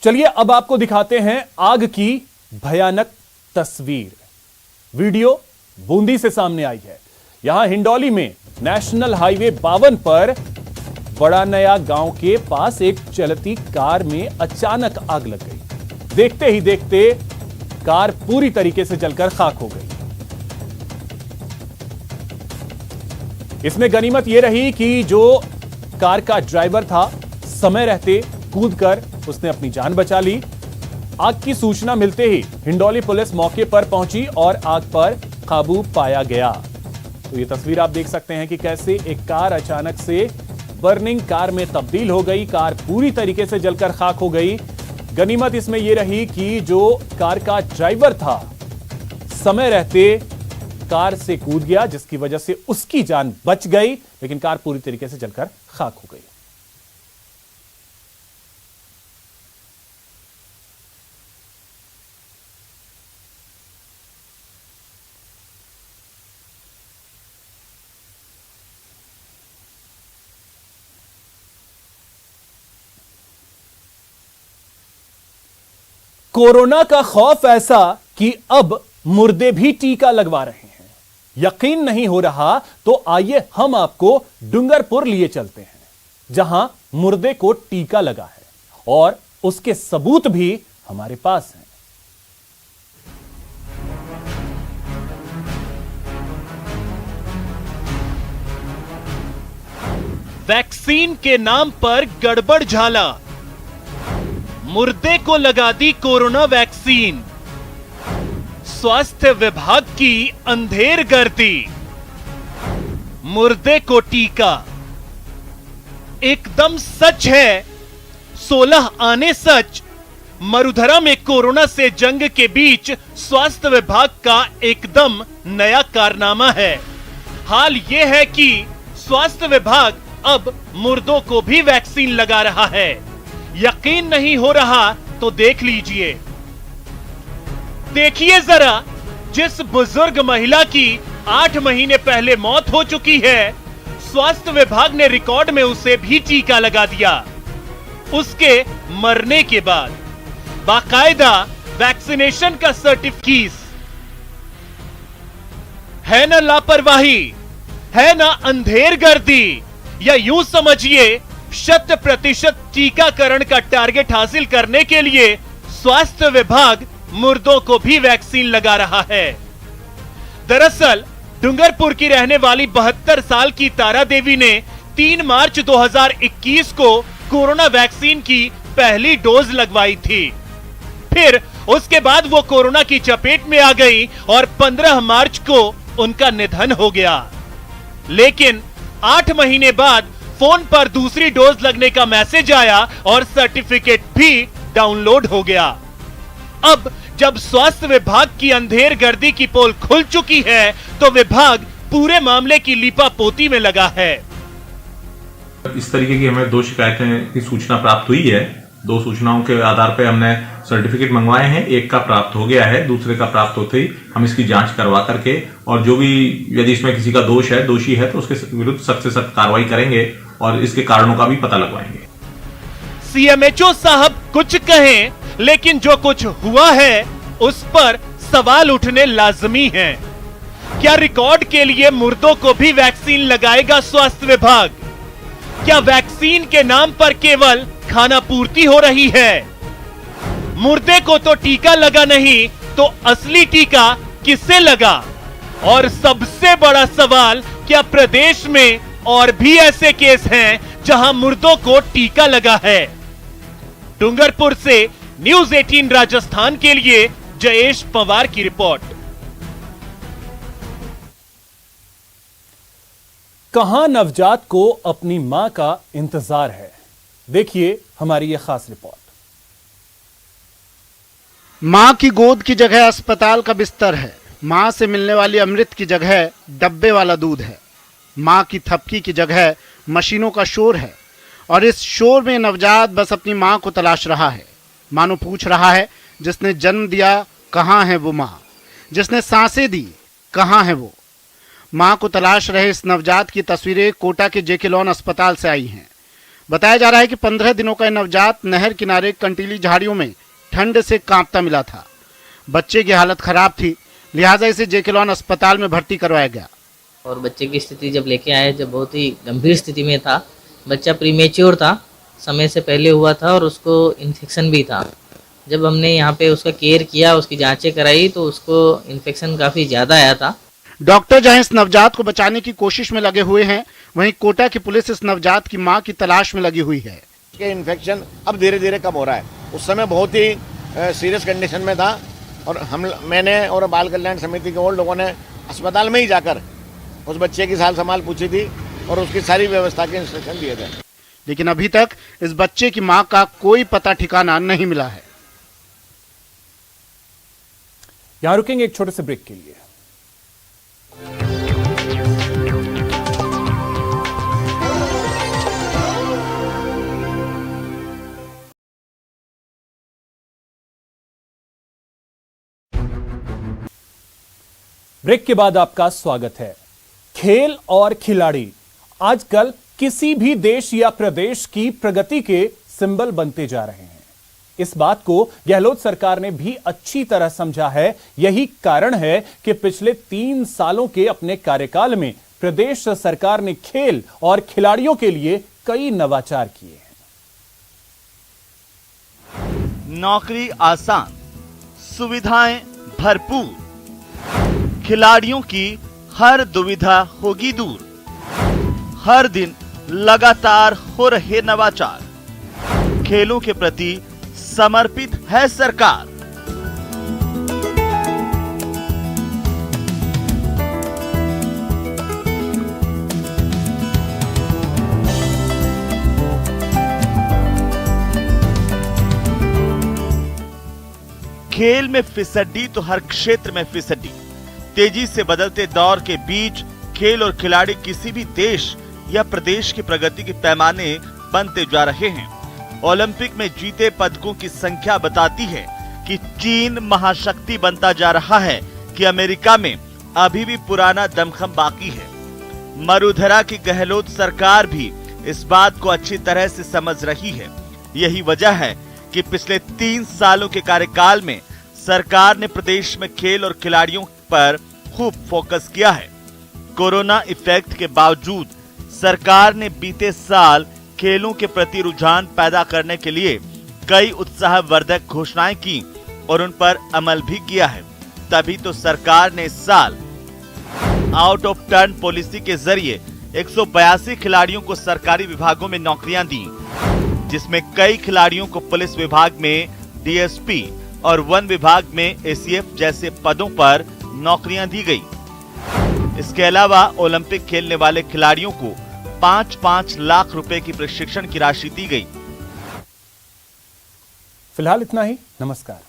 चलिए अब आपको दिखाते हैं आग की भयानक तस्वीर। वीडियो बूंदी से सामने आई है। यहां हिंडौली में नेशनल हाईवे 52 पर बड़ा नया गांव के पास एक चलती कार में अचानक आग लग गई। देखते ही देखते कार पूरी तरीके से जलकर खाक हो गई। इसमें गनीमत यह रही कि जो कार का ड्राइवर था, समय रहते कूदकर उसने अपनी जान बचा ली। आग की सूचना मिलते ही हिंडौली पुलिस मौके पर पहुंची और आग पर काबू पाया गया। तो ये तस्वीर आप देख सकते हैं कि कैसे एक कार अचानक से बर्निंग कार में तब्दील हो गई। कार पूरी तरीके से जलकर खाक हो गई। गनीमत इसमें यह रही कि जो कार का ड्राइवर था, समय रहते कार से कूद गया, जिसकी वजह से उसकी जान बच गई, लेकिन कार पूरी तरीके से जलकर खाक हो गई। कोरोना का खौफ ऐसा कि अब मुर्दे भी टीका लगवा रहे हैं। यकीन नहीं हो रहा तो आइए हम आपको डूंगरपुर लिए चलते हैं, जहां मुर्दे को टीका लगा है और उसके सबूत भी हमारे पास हैं। वैक्सीन के नाम पर गड़बड़ झाला, मुर्दे को लगा दी कोरोना वैक्सीन। स्वास्थ्य विभाग की अंधेर गर्दी, मुर्दे को टीका। एकदम सच है, 16 आने सच। मरुधरा में कोरोना से जंग के बीच स्वास्थ्य विभाग का एकदम नया कारनामा है। हाल यह है कि स्वास्थ्य विभाग अब मुर्दों को भी वैक्सीन लगा रहा है। यकीन नहीं हो रहा तो देख लीजिए। देखिए जरा, जिस बुजुर्ग महिला की 8 महीने पहले मौत हो चुकी है, स्वास्थ्य विभाग ने रिकॉर्ड में उसे भी टीका लगा दिया। उसके मरने के बाद बाकायदा वैक्सीनेशन का सर्टिफिकेट। है ना लापरवाही, है ना अंधेर गर्दी, या यूं समझिए 100% टीकाकरण का टारगेट हासिल करने के लिए स्वास्थ्य विभाग मुर्दों को भी वैक्सीन लगा रहा है। दरअसल डूंगरपुर की रहने वाली 72 साल की तारा देवी ने 3 मार्च 2021 को कोरोना वैक्सीन की पहली डोज लगवाई थी। फिर उसके बाद वो कोरोना की चपेट में आ गई और 15 मार्च को उनका निधन हो गया। लेकिन 8 महीने बाद फोन पर दूसरी डोज लगने का मैसेज आया और सर्टिफिकेट भी डाउनलोड हो गया। अब जब स्वास्थ्य विभाग की अंधेर गर्दी की पोल खुल चुकी है, तो विभाग पूरे मामले की लीपापोती में लगा है। इस तरीके की हमें 2 शिकायतें की सूचना प्राप्त हुई है। 2 सूचनाओं के आधार पर हमने सर्टिफिकेट मंगवाए हैं। एक का प्राप्त हो गया है, दूसरे का प्राप्त होते ही हम इसकी जांच करवा करके, और जो भी यदि इसमें किसी का दोष है, दोषी है, तो उसके विरुद्ध सख्त से सख्त कार्रवाई करेंगे और इसके कारणों का भी पता लगवाएंगे। सीएमएचओ साहब कुछ कहें, लेकिन जो कुछ हुआ है उस पर सवाल उठने लाजमी हैं। क्या रिकॉर्ड के लिए मुर्दों को भी वैक्सीन लगाएगा स्वास्थ्य विभाग? क्या वैक्सीन के नाम पर केवल खाना पूर्ति हो रही है? मुर्दे को तो टीका लगा नहीं, तो असली टीका किससे लगा? और सबसे बड़ा सवाल, क्या प्रदेश में और भी ऐसे केस हैं जहां मुर्दों को टीका लगा है? डूंगरपुर से न्यूज़ 18 राजस्थान के लिए जयेश पवार की रिपोर्ट। कहां नवजात को अपनी मां का इंतजार है, देखिए हमारी यह खास रिपोर्ट। मां की गोद की जगह अस्पताल का बिस्तर है। मां से मिलने वाली अमृत की जगह डब्बे वाला दूध है। मां की थपकी की जगह मशीनों का शोर है, और इस शोर में नवजात बस अपनी मां को तलाश रहा है। मानो पूछ रहा है, जिसने जन्म दिया कहां है वो मां, जिसने सांसें दी कहां है वो। मां को तलाश रहे इस नवजात की तस्वीरें कोटा के जेके लॉन अस्पताल से आई हैं। बताया जा रहा है कि 15 दिनों का नवजात नहर किनारे कंटीली झाड़ियों में ठंड से कांपता मिला था। बच्चे की हालत खराब थी, लिहाजा इसे जेकेलॉन अस्पताल में भर्ती करवाया गया। और बच्चे की स्थिति जब लेके आए, जब बहुत ही गंभीर स्थिति में था। बच्चा प्रीमेच्योर था, समय से पहले हुआ था और उसको इन्फेक्शन भी था। जब हमने यहाँ पे उसका केयर किया, उसकी जांचें कराई, तो उसको इन्फेक्शन काफ़ी ज़्यादा आया था। डॉक्टर जहां इस नवजात को बचाने की कोशिश में लगे हुए हैं, वहीं कोटा की पुलिस इस नवजात की मां की तलाश में लगी हुई है। कि इन्फेक्शन अब धीरे धीरे कम हो रहा है। उस समय बहुत ही सीरियस कंडीशन में था और मैंने और बाल कल्याण समिति के और लोगों ने अस्पताल में ही जाकर उस बच्चे की साल संभाल पूछी थी और उसकी सारी व्यवस्था के इंस्ट्रक्शन दिए थे। लेकिन अभी तक इस बच्चे की मां का कोई पता ठिकाना नहीं मिला है। यहां रुकेंगे एक छोटे से ब्रेक के लिए। ब्रेक के बाद आपका स्वागत है। खेल और खिलाड़ी आजकल किसी भी देश या प्रदेश की प्रगति के सिंबल बनते जा रहे हैं। इस बात को गहलोत सरकार ने भी अच्छी तरह समझा है। यही कारण है कि पिछले 3 सालों के अपने कार्यकाल में प्रदेश सरकार ने खेल और खिलाड़ियों के लिए कई नवाचार किए हैं। नौकरी आसान, सुविधाएं भरपूर, खिलाड़ियों की हर दुविधा होगी दूर। हर दिन लगातार हो रहे नवाचार, खेलों के प्रति समर्पित है सरकार। खेल में फिसड्डी तो हर क्षेत्र में फिसड्डी। तेजी से बदलते दौर के बीच खेल और खिलाड़ी किसी भी देश या प्रदेश की प्रगति के पैमाने बनते जा रहे हैं। ओलंपिक में जीते पदकों की संख्या बताती है कि चीन महाशक्ति बनता जा रहा है कि अमेरिका में अभी भी पुराना दमखम बाकी है। मरुधरा की गहलोत सरकार भी इस बात को अच्छी तरह से समझ रही है। यही वजह है कि पिछले 3 सालों के कार्यकाल में सरकार ने प्रदेश में खेल और खिलाड़ियों पर खूब फोकस किया है। कोरोना इफेक्ट के बावजूद सरकार ने बीते साल खेलों के प्रति रुझान पैदा करने के लिए कई उत्साहवर्धक घोषणाएं की और उन पर अमल भी किया है। तभी तो सरकार ने इस साल आउट ऑफ टर्न पॉलिसी के जरिए 182 खिलाड़ियों को सरकारी विभागों में नौकरियां दी, जिसमें कई खिलाड़ियों को पुलिस विभाग में डीएसपी और वन विभाग में एसीएफ जैसे पदों पर नौकरियां दी गई। इसके अलावा ओलंपिक खेलने वाले खिलाड़ियों को 5-5 लाख रुपए की प्रशिक्षण की राशि दी गई। फिलहाल इतना ही। नमस्कार।